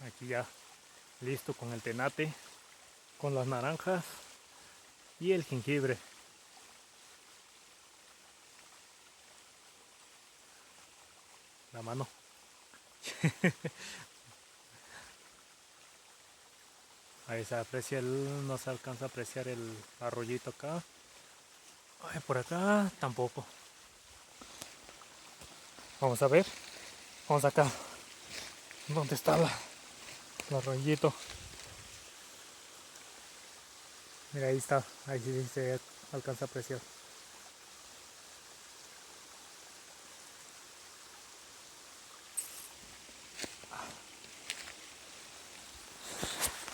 Aquí ya listo con el tenate, con las naranjas y el jengibre. La mano. Ahí se aprecia no se alcanza a apreciar el arroyito acá. Ay, por acá tampoco. Vamos a ver. Vamos acá. ¿Dónde está el arroyito? Mira, ahí está. Ahí sí se alcanza a apreciar.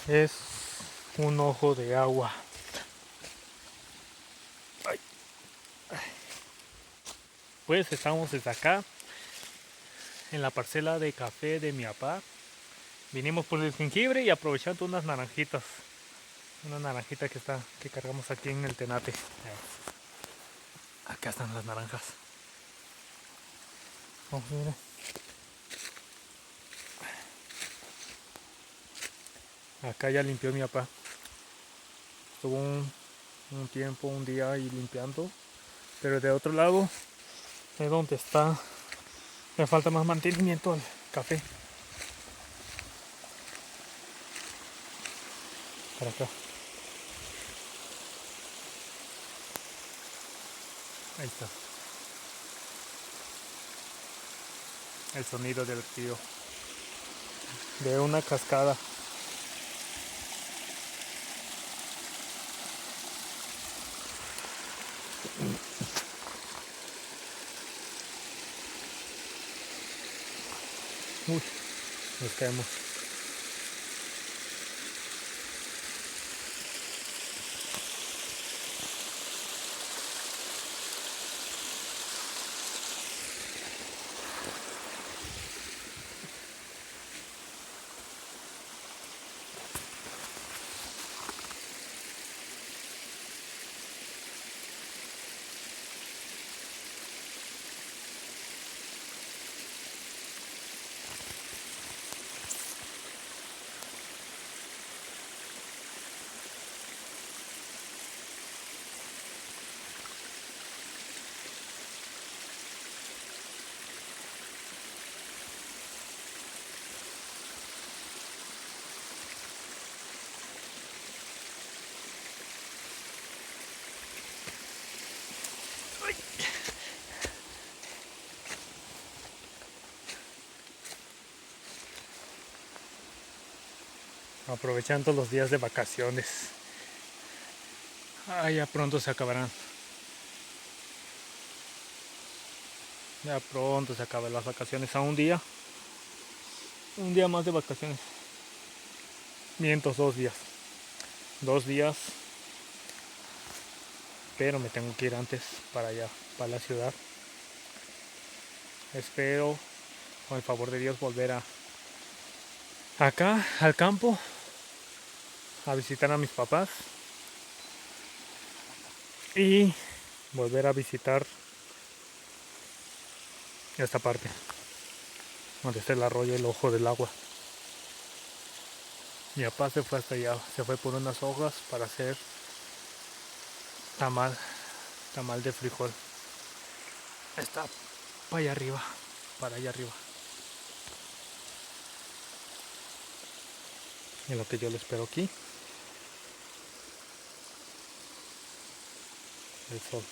Es un ojo de agua. Ay. Pues estamos desde acá, en la parcela de café de mi papá. Vinimos por el jengibre y aprovechando unas naranjitas. Una naranjita que cargamos aquí en el tenate. Acá están las naranjas. Vamos, mira. Acá ya limpió mi papá. Estuvo un tiempo, un día ahí limpiando. Pero de otro lado es donde está. Me falta más mantenimiento al café. Para acá. Ahí está. El sonido del río. De una cascada. Uy, nos caemos. Aprovechando los días de vacaciones. Ya pronto se acabarán. Ya pronto se acaban las vacaciones. A un día. Un día más de vacaciones. Mientos, 2 días. 2 días. Pero me tengo que ir antes para allá, para la ciudad. Espero, con el favor de Dios, volver acá, al campo, a visitar a mis papás. Y volver a visitar esta parte, donde está el arroyo, el ojo del agua. Mi papá se fue hasta allá, se fue por unas hojas para hacer tamal, tamal de frijol. Está para allá arriba, para allá arriba. En lo que yo le espero aquí, el sol.